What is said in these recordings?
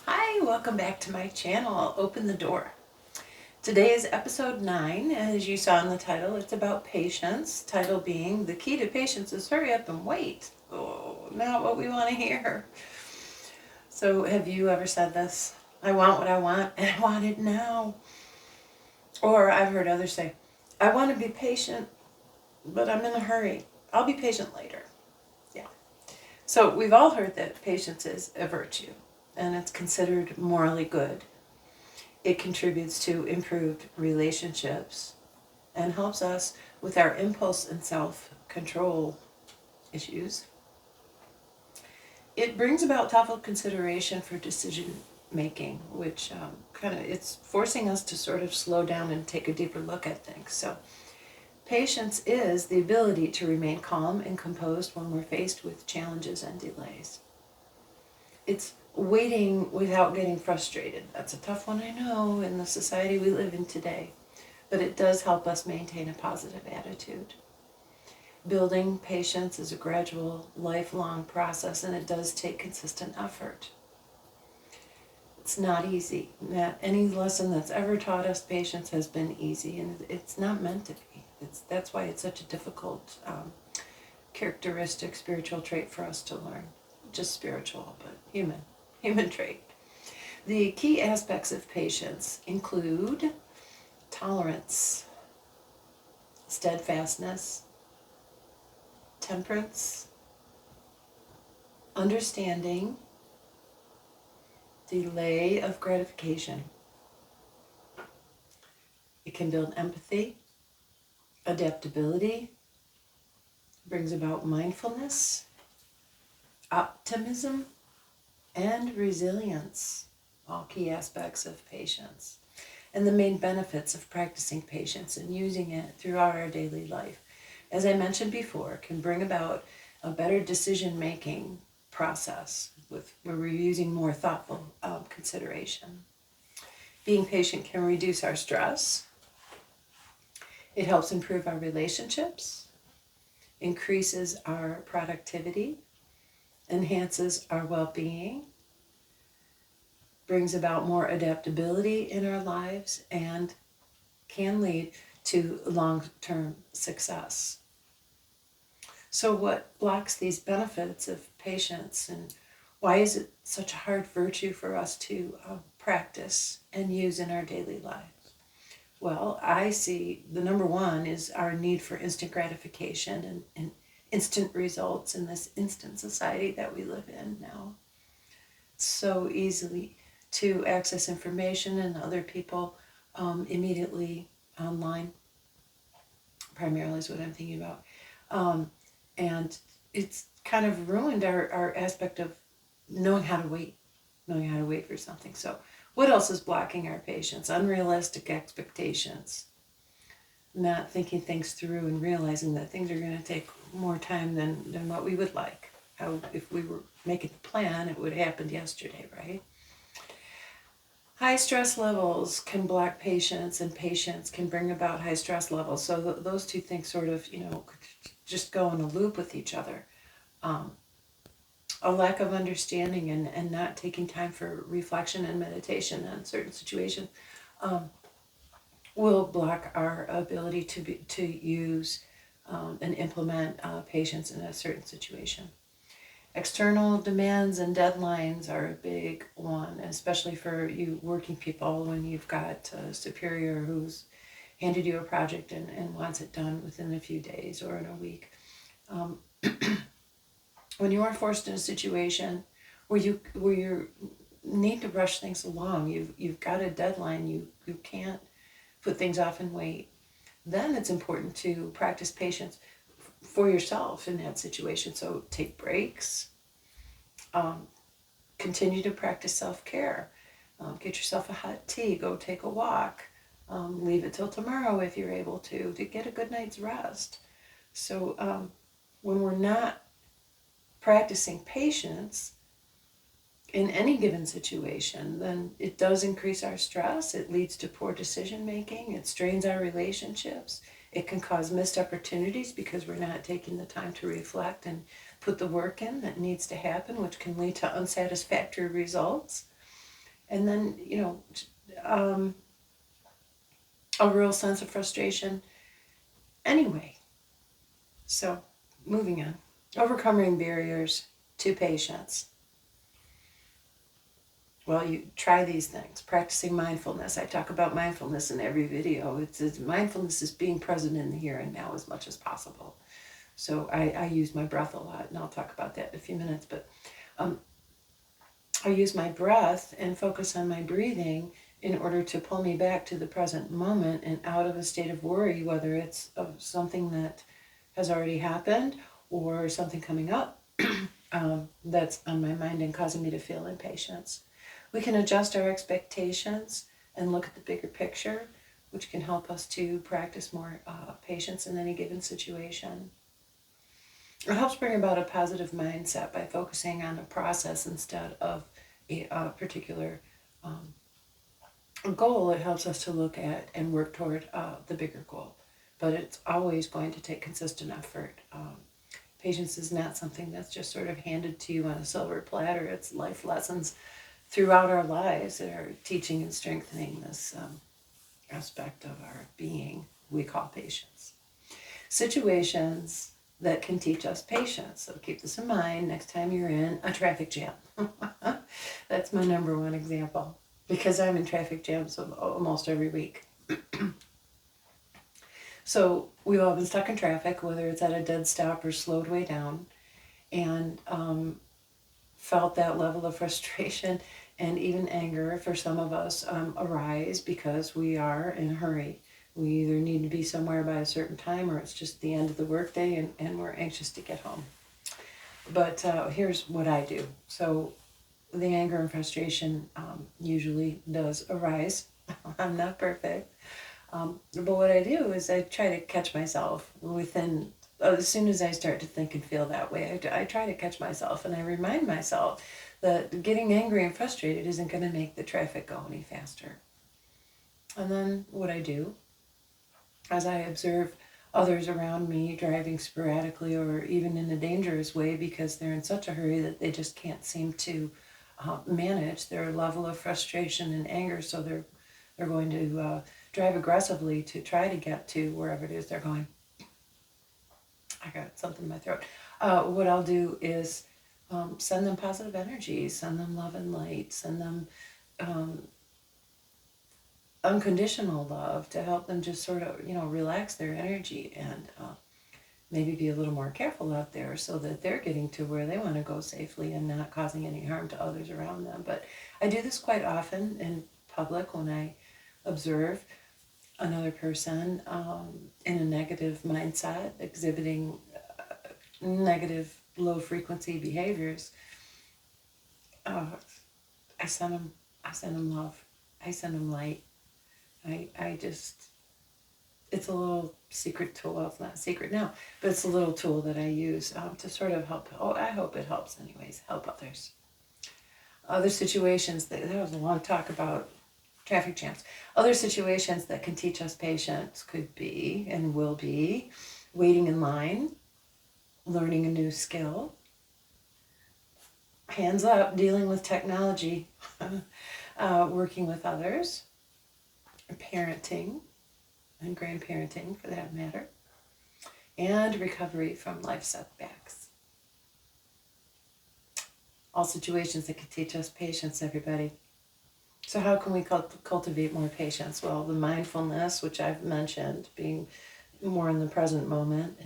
Hi, welcome back to my channel, Open the Door. Today is episode 9. As you saw in the title, it's about patience. Title being, The Key to Patience is Hurry Up and Wait. Oh, not what we want to hear. So have you ever said this? I want what I want and I want it now. Or I've heard others say, I want to be patient, but I'm in a hurry. I'll be patient later. Yeah. So we've all heard that patience is a virtue and it's considered morally good. It contributes to improved relationships and helps us with our impulse and self-control issues. It brings about thoughtful consideration for decision making, which it's forcing us to sort of slow down and take a deeper look at things. So patience is the ability to remain calm and composed when we're faced with challenges and delays. It's waiting without getting frustrated. That's a tough one, I know, in the society we live in today. But it does help us maintain a positive attitude. Building patience is a gradual, lifelong process, and it does take consistent effort. It's not easy. Not any lesson that's ever taught us patience has been easy, and it's not meant to be. That's why it's such a difficult characteristic, spiritual trait for us to learn. Just spiritual, but human trait. The key aspects of patience include tolerance, steadfastness, temperance, understanding, delay of gratification. It can build empathy, adaptability, brings about mindfulness, optimism, and resilience, all key aspects of patience. And the main benefits of practicing patience and using it throughout our daily life, as I mentioned before, can bring about a better decision-making process where we're using more thoughtful consideration. Being patient can reduce our stress. It helps improve our relationships, increases our productivity, enhances our well-being, brings about more adaptability in our lives, and can lead to long-term success. So what blocks these benefits of patience, and why is it such a hard virtue for us to practice and use in our daily lives? Well, I see the number one is our need for instant gratification and instant results in this instant society that we live in now. So easily to access information and other people immediately online, primarily is what I'm thinking about. And it's kind of ruined our aspect of knowing how to wait for something. So what else is blocking our patience? Unrealistic expectations. Not thinking things through and realizing that things are going to take more time than what we would like. How if we were making a plan, it would have happened yesterday, right? High stress levels can block patience, and patience can bring about high stress levels. So those two things sort of, just go in a loop with each other. A lack of understanding and not taking time for reflection and meditation on certain situations will block our ability to use and implement patience in a certain situation. External demands and deadlines are a big one, especially for you working people when you've got a superior who's handed you a project and wants it done within a few days or in a week. When you are forced in a situation where you need to rush things along, you've got a deadline, you can't put things off and wait, then it's important to practice patience for yourself in that situation. So take breaks, continue to practice self-care, get yourself a hot tea, go take a walk, leave it till tomorrow if you're able to get a good night's rest. So when we're not practicing patience in any given situation, then it does increase our stress. It leads to poor decision making. It strains our relationships. It can cause missed opportunities because we're not taking the time to reflect and put the work in that needs to happen, which can lead to unsatisfactory results. And then, a real sense of frustration anyway. So, moving on. Overcoming barriers to patience. Well, you try these things. Practicing mindfulness. I talk about mindfulness in every video. Mindfulness is being present in the here and now as much as possible. So I use my breath a lot, and I'll talk about that in a few minutes. But I use my breath and focus on my breathing in order to pull me back to the present moment and out of a state of worry, whether it's of something that has already happened or something coming up that's on my mind and causing me to feel impatience. We can adjust our expectations and look at the bigger picture, which can help us to practice more patience in any given situation. It helps bring about a positive mindset by focusing on the process instead of a particular goal. It helps us to look at and work toward the bigger goal. But it's always going to take consistent effort. Patience is not something that's just sort of handed to you on a silver platter. It's life lessons throughout our lives that are teaching and strengthening this aspect of our being we call patience. Situations that can teach us patience. So keep this in mind next time you're in a traffic jam. That's my number one example, because I'm in traffic jams almost every week. So we've all been stuck in traffic, whether it's at a dead stop or slowed way down, and felt that level of frustration and even anger for some of us arise because we are in a hurry. We either need to be somewhere by a certain time, or it's just the end of the workday and we're anxious to get home. But here's what I do. So the anger and frustration usually does arise. I'm not perfect. But what I do is I try to catch myself within, as soon as I start to think and feel that way, I try to catch myself, and I remind myself that getting angry and frustrated isn't going to make the traffic go any faster. And then what I do, as I observe others around me driving sporadically or even in a dangerous way because they're in such a hurry that they just can't seem to manage their level of frustration and anger, so they're going to drive aggressively to try to get to wherever it is they're going. I got something in my throat. What I'll do is send them positive energy, send them love and light, send them unconditional love to help them just sort of, relax their energy and maybe be a little more careful out there so that they're getting to where they want to go safely and not causing any harm to others around them. But I do this quite often in public when I observe another person in a negative mindset, exhibiting negative, low-frequency behaviors. I send them love. I send them light. I just, it's a little secret tool. Well, it's not secret now, but it's a little tool that I use to sort of help. Oh, I hope it helps anyways, help others. Other situations, there was a long talk about traffic jams. Other situations that can teach us patience could be and will be waiting in line, learning a new skill, hands up, dealing with technology, working with others, parenting and grandparenting for that matter, and recovery from life setbacks. All situations that can teach us patience, everybody. So how can we cultivate more patience? Well, the mindfulness, which I've mentioned, being more in the present moment,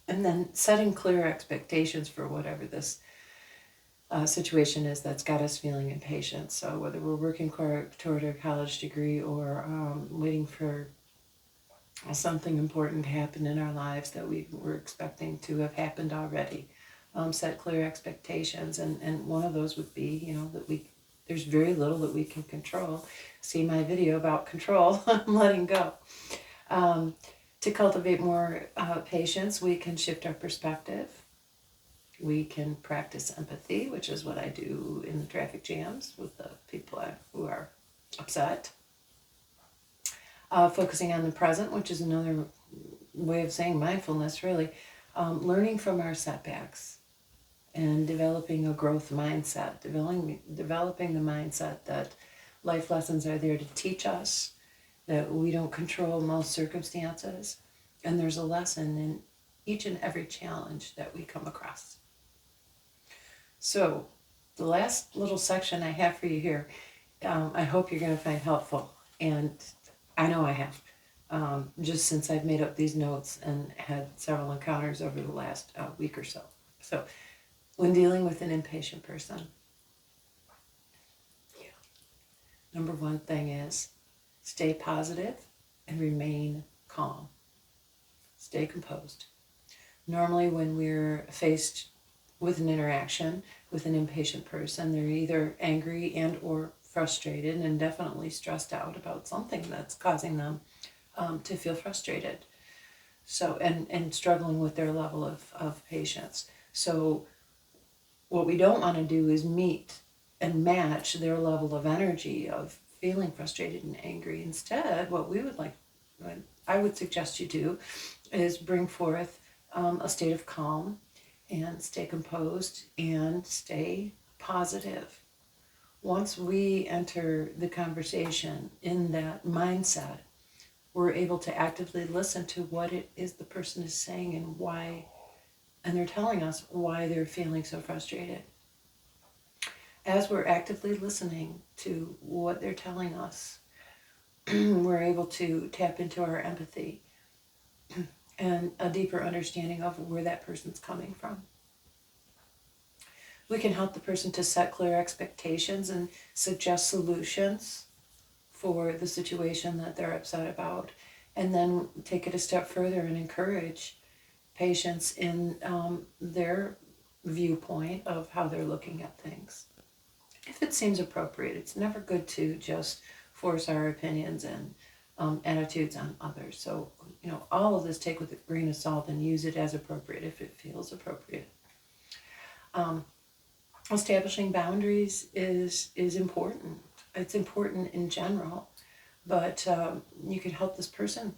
and then setting clear expectations for whatever this situation is that's got us feeling impatient. So whether we're working toward a college degree or waiting for something important to happen in our lives that we were expecting to have happened already, set clear expectations. And one of those would be, that there's very little that we can control. See my video about control, letting go. To cultivate more patience, we can shift our perspective. We can practice empathy, which is what I do in the traffic jams with the people who are upset. Focusing on the present, which is another way of saying mindfulness, really. Learning from our setbacks and developing a growth mindset, developing the mindset that life lessons are there to teach us, that we don't control most circumstances, and there's a lesson in each and every challenge that we come across. So the last little section I have for you here, I hope you're going to find helpful, and I know I have, just since I've made up these notes and had several encounters over the last week or so. So when dealing with an impatient person, number one thing is stay positive and remain calm. Stay composed. Normally when we're faced with an interaction with an impatient person, they're either angry and or frustrated, and definitely stressed out about something that's causing them to feel frustrated. So, and struggling with their level of patience. So what we don't want to do is meet and match their level of energy of feeling frustrated and angry. Instead, what I would suggest you do is bring forth a state of calm and stay composed and stay positive. Once we enter the conversation in that mindset, we're able to actively listen to what it is the person is saying and why, and they're telling us why they're feeling so frustrated. As we're actively listening to what they're telling us, we're able to tap into our empathy and a deeper understanding of where that person's coming from. We can help the person to set clear expectations and suggest solutions for the situation that they're upset about, and then take it a step further and encourage patience in their viewpoint of how they're looking at things. If it seems appropriate, it's never good to just force our opinions and attitudes on others. So, all of this take with a grain of salt and use it as appropriate if it feels appropriate. Establishing boundaries is important. It's important in general, but you could help this person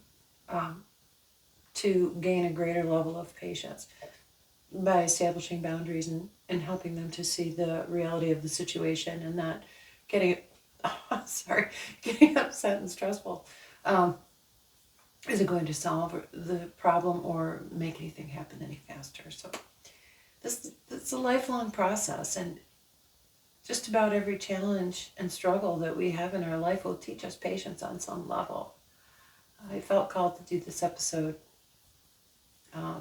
to gain a greater level of patience by establishing boundaries and helping them to see the reality of the situation and not getting upset and stressful isn't going to solve the problem or make anything happen any faster. So it's a lifelong process, and just about every challenge and struggle that we have in our life will teach us patience on some level. I felt called to do this episode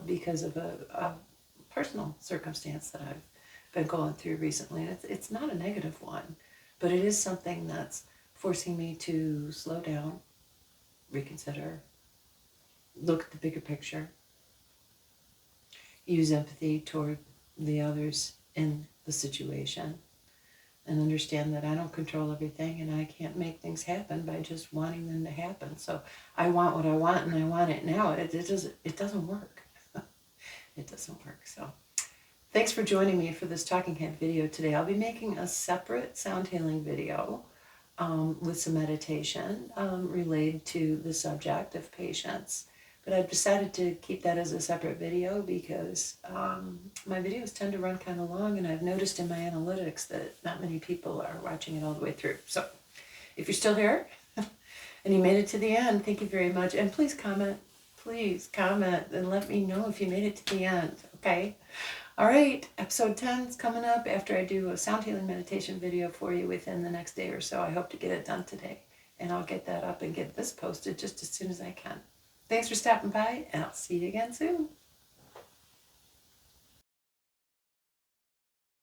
because of a personal circumstance that I've been going through recently. And it's not a negative one, but it is something that's forcing me to slow down, reconsider, look at the bigger picture, use empathy toward the others in the situation, and understand that I don't control everything and I can't make things happen by just wanting them to happen. So I want what I want and I want it now. It doesn't work. It doesn't work. So thanks for joining me for this talking head video today. I'll be making a separate sound healing video with some meditation related to the subject of patience. But I've decided to keep that as a separate video because my videos tend to run kind of long, and I've noticed in my analytics that not many people are watching it all the way through. So if you're still here and you made it to the end, thank you very much. And please comment and let me know if you made it to the end, okay? All right, episode 10 is coming up after I do a sound healing meditation video for you within the next day or so. I hope to get it done today, and I'll get that up and get this posted just as soon as I can. Thanks for stopping by, and I'll see you again soon.